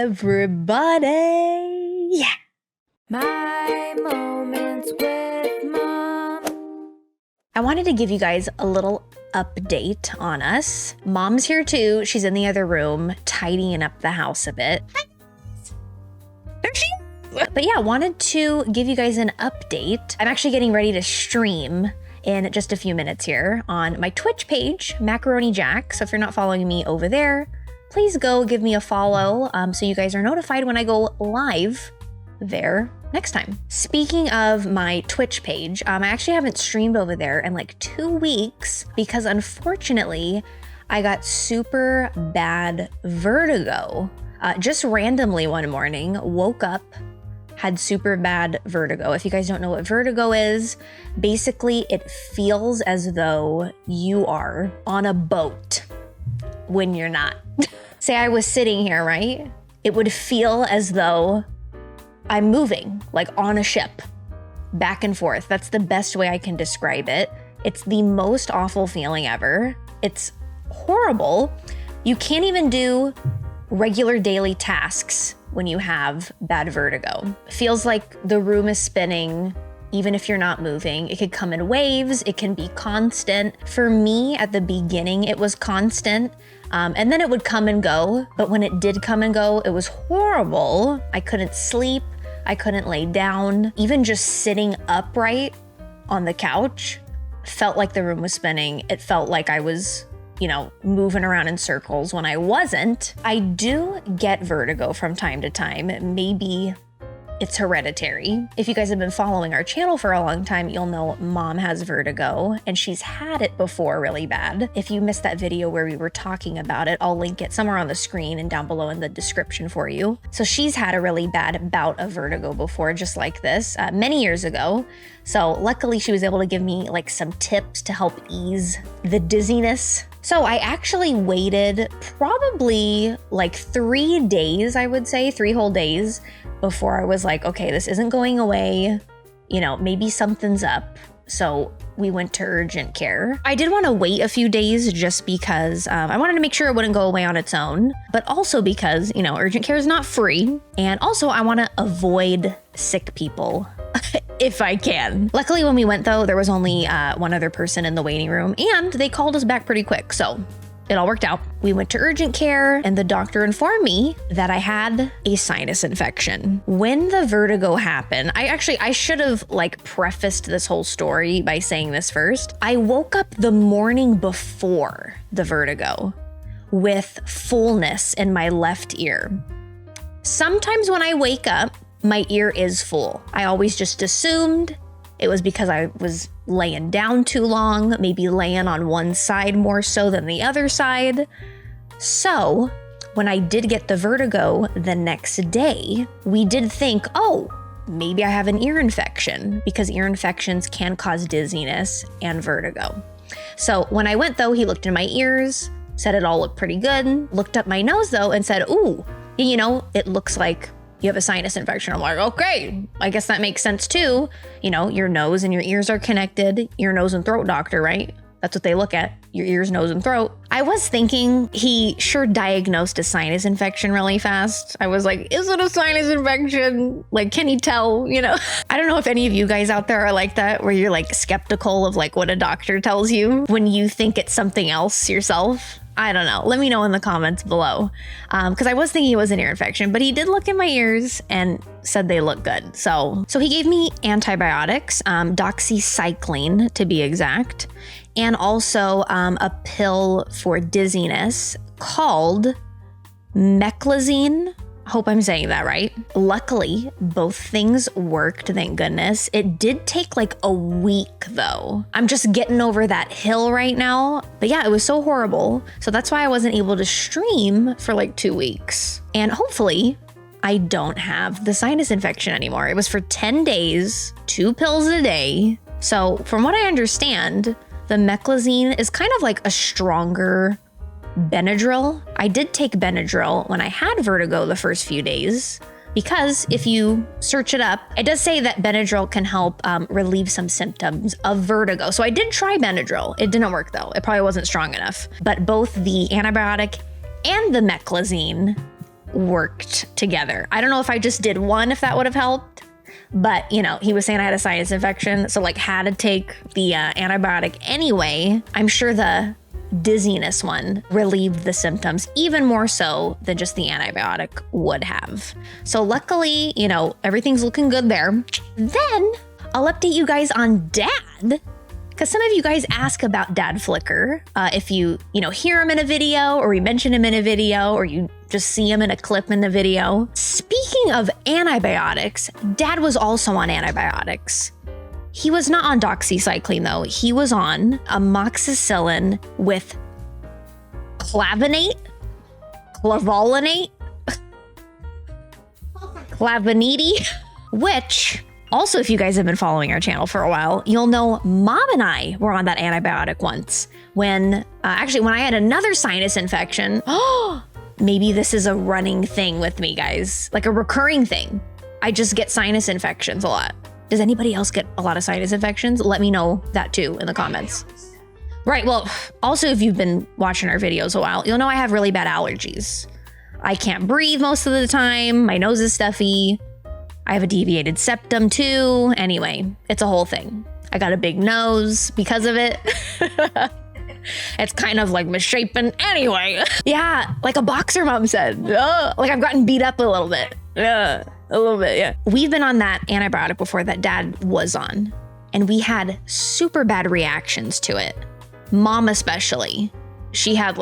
everybody. Yeah. My Moments with Mom. I wanted to give you guys a little update on us. Mom's here too. She's in the other room, tidying up the house a bit. There she is. But yeah, wanted to give you guys an update. I'm actually getting ready to stream in just a few minutes here on my Twitch page, Macaroni Jack. So if you're not following me over there, please go give me a follow so you guys are notified when I go live there next time. Speaking of my Twitch page, I actually haven't streamed over there in like 2 weeks because unfortunately I got super bad vertigo. Just randomly one morning, woke up, had super bad vertigo. If you guys don't know what vertigo is, basically it feels as though you are on a boat when you're not. Say I was sitting here, right? It would feel as though I'm moving, like on a ship, back and forth. That's the best way I can describe it. It's the most awful feeling ever. It's horrible. You can't even do regular daily tasks when you have bad vertigo. Feels like the room is spinning, even if you're not moving. It could come in waves, it can be constant. For me, at the beginning, it was constant. And then it would come and go. But when it did come and go, it was horrible. I couldn't sleep. I couldn't lay down. Even just sitting upright on the couch felt like the room was spinning. It felt like I was, moving around in circles when I wasn't. I do get vertigo from time to time. Maybe it's hereditary. If you guys have been following our channel for a long time, you'll know Mom has vertigo and she's had it before really bad. If you missed that video where we were talking about it, I'll link it somewhere on the screen and down below in the description for you. So she's had a really bad bout of vertigo before, just like this, many years ago. So luckily she was able to give me like some tips to help ease the dizziness. So I actually waited probably like 3 days, I would say, 3 whole days before I was like, okay, this isn't going away. Maybe something's up. So we went to urgent care. I did want to wait a few days just because I wanted to make sure it wouldn't go away on its own, but also because, urgent care is not free. And also I want to avoid sick people if I can. Luckily, when we went though, there was only one other person in the waiting room and they called us back pretty quick. So it all worked out. We went to urgent care and the doctor informed me that I had a sinus infection. When the vertigo happened, I should have prefaced this whole story by saying this first. I woke up the morning before the vertigo with fullness in my left ear. Sometimes when I wake up, my ear is full. I always just assumed it was because I was laying down too long, maybe laying on one side more so than the other side. So when I did get the vertigo the next day, we did think, oh, maybe I have an ear infection because ear infections can cause dizziness and vertigo. So when I went though, he looked in my ears, said it all looked pretty good, looked up my nose though and said, ooh, it looks like you have a sinus infection. I'm like, okay, I guess that makes sense too. Your nose and your ears are connected. Ear, nose, and throat doctor, right? That's what they look at, your ears, nose, and throat. I was thinking he sure diagnosed a sinus infection really fast. I was like, is it a sinus infection? Can he tell, I don't know if any of you guys out there are like that, where you're skeptical of what a doctor tells you when you think it's something else yourself. I don't know. Let me know in the comments below. Because I was thinking it was an ear infection, but he did look in my ears and said they look good. So he gave me antibiotics, doxycycline to be exact, and also a pill for dizziness called meclizine. Hope I'm saying that right. Luckily, both things worked, thank goodness. It did take a week though. I'm just getting over that hill right now. But yeah, it was so horrible. So that's why I wasn't able to stream for 2 weeks. And hopefully I don't have the sinus infection anymore. It was for 10 days, 2 pills a day. So from what I understand, the meclizine is kind of a stronger Benadryl. I did take Benadryl when I had vertigo the first few days because if you search it up, it does say that Benadryl can help relieve some symptoms of vertigo. So I did try Benadryl. It didn't work though. It probably wasn't strong enough. But both the antibiotic and the meclizine worked together. I don't know if I just did one, if that would have helped, but you know, he was saying I had a sinus infection, so like had to take the antibiotic anyway. I'm sure the dizziness one relieved the symptoms even more so than just the antibiotic would have. So luckily, you know, everything's looking good there. Then I'll update you guys on Dad, because some of you guys ask about Dad Flicker. If you hear him in a video, or we mention him in a video, or you just see him in a clip in the video. Speaking of antibiotics, Dad was also on antibiotics. He was not on doxycycline though. He was on amoxicillin with clavinate, which also, if you guys have been following our channel for a while, you'll know Mom and I were on that antibiotic once when I had another sinus infection. Oh, maybe this is a running thing with me, guys, like a recurring thing. I just get sinus infections a lot. Does anybody else get a lot of sinus infections? Let me know that too in the comments. Right, well, also if you've been watching our videos a while, you'll know I have really bad allergies. I can't breathe most of the time. My nose is stuffy. I have a deviated septum too. Anyway, it's a whole thing. I got a big nose because of it. It's kind of like misshapen. Anyway, yeah, like a boxer, Mom said. Like I've gotten beat up a little bit. A little bit, yeah. We've been on that antibiotic before that Dad was on, and we had super bad reactions to it. Mom especially. She had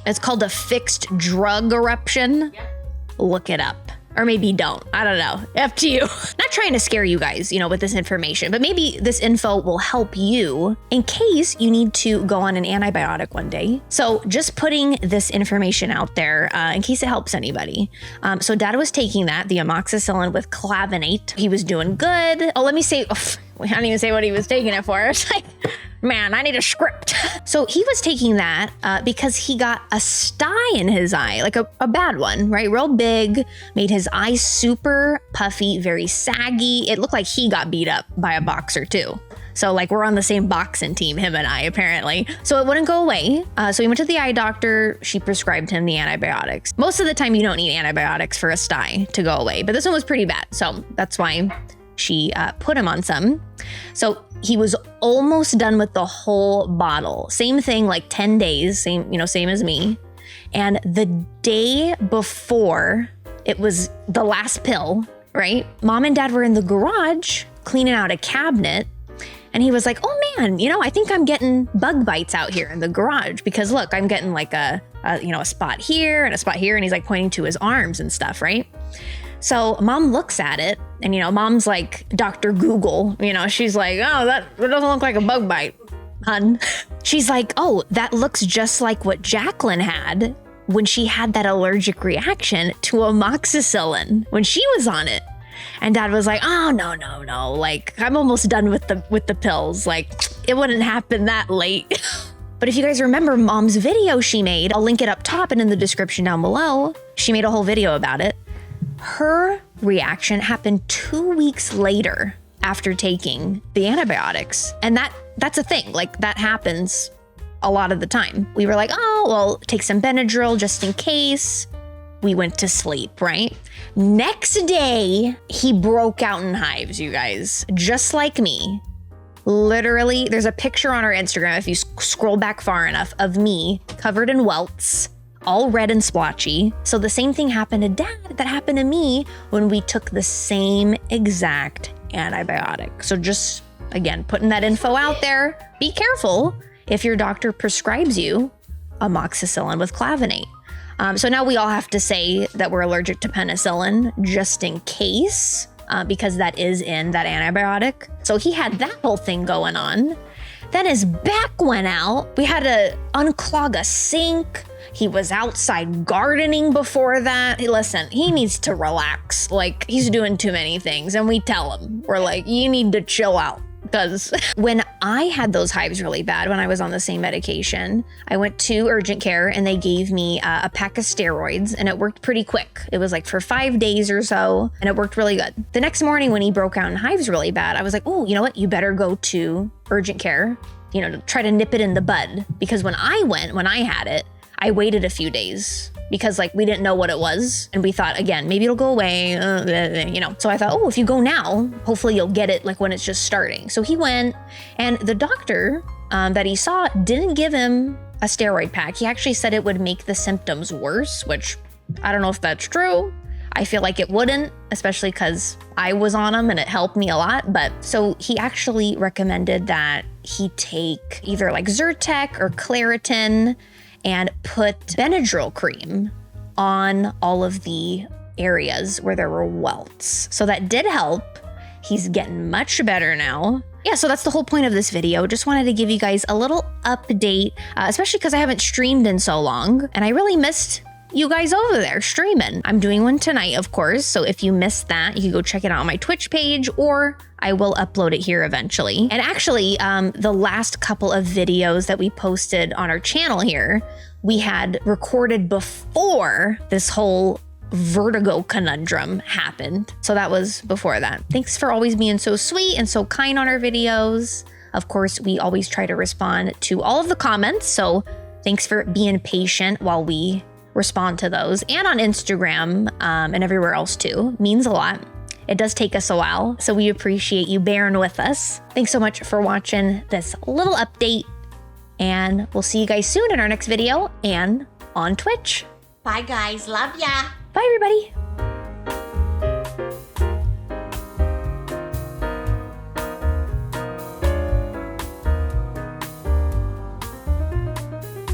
it's called a fixed drug eruption. Yep. Look it up. Or maybe don't. I don't know. Up to you. Not trying to scare you guys, with this information, but maybe this info will help you in case you need to go on an antibiotic one day. So just putting this information out there in case it helps anybody. So Dad was taking the amoxicillin with clavinate. He was doing good. Oh, let me say, I didn't even say what he was taking it for. It's like, man, I need a script. So he was taking that because he got a sty in his eye, like a bad one, right? Real big, made his eye super puffy, very saggy. It looked like he got beat up by a boxer too. So we're on the same boxing team, him and I, apparently. So it wouldn't go away. So he went to the eye doctor. She prescribed him the antibiotics. Most of the time you don't need antibiotics for a sty to go away, but this one was pretty bad. So that's why she put him on some. So he was almost done with the whole bottle. Same thing, 10 days, same as me. And the day before it was the last pill, right? Mom and Dad were in the garage cleaning out a cabinet. And he was like, oh man, I think I'm getting bug bites out here in the garage because look, I'm getting a spot here and a spot here. And he's pointing to his arms and stuff, right? So Mom looks at it and, Mom's like Dr. Google, she's like, oh, that doesn't look like a bug bite, hun. She's like, oh, that looks just like what Jacqueline had when she had that allergic reaction to amoxicillin when she was on it. And Dad was like, oh, no. I'm almost done with the pills. It wouldn't happen that late. But if you guys remember Mom's video she made, I'll link it up top and in the description down below. She made a whole video about it. Her reaction happened 2 weeks later after taking the antibiotics. And that's a thing. That happens a lot of the time. We were like, oh, well, take some Benadryl just in case. We went to sleep, right? Next day, he broke out in hives, you guys, just like me. Literally, there's a picture on our Instagram, if you scroll back far enough, of me covered in welts, all red and splotchy. So the same thing happened to Dad that happened to me when we took the same exact antibiotic. So just, again, putting that info out there, be careful if your doctor prescribes you amoxicillin with clavinate. So now we all have to say that we're allergic to penicillin just in case, because that is in that antibiotic. So he had that whole thing going on. Then his back went out. We had to unclog a sink. He was outside gardening before that. Hey, listen, he needs to relax. He's doing too many things. And we tell him, we're like, you need to chill out. Because when I had those hives really bad, when I was on the same medication, I went to urgent care and they gave me a pack of steroids and it worked pretty quick. It was for 5 days or so and it worked really good. The next morning when he broke out in hives really bad, I was like, oh, you know what? You better go to urgent care, to try to nip it in the bud. Because when I had it, I waited a few days because like we didn't know what it was. And we thought, again, maybe it'll go away, you know. So I thought, oh, if you go now, hopefully you'll get it like when it's just starting. So he went, and the doctor that he saw didn't give him a steroid pack. He actually said it would make the symptoms worse, which I don't know if that's true. I feel like it wouldn't, especially because I was on them and it helped me a lot. But so he actually recommended that he take either like Zyrtec or Claritin and put Benadryl cream on all of the areas where there were welts. So that did help. He's getting much better now. Yeah, so that's the whole point of this video. Just wanted to give you guys a little update, especially because I haven't streamed in so long and I really missed you guys over there streaming. I'm doing one tonight, of course, so if you missed that, you can go check it out on my Twitch page, or I will upload it here eventually. And actually, the last couple of videos that we posted on our channel here, we had recorded before this whole vertigo conundrum happened. So that was before that. Thanks for always being so sweet and so kind on our videos. Of course, we always try to respond to all of the comments, so thanks for being patient while we respond to those, and on Instagram and everywhere else too. Means a lot. It does take us a while, so we appreciate you bearing with us. Thanks so much for watching this little update, and we'll see you guys soon in our next video and on Twitch. Bye guys, love ya. Bye everybody.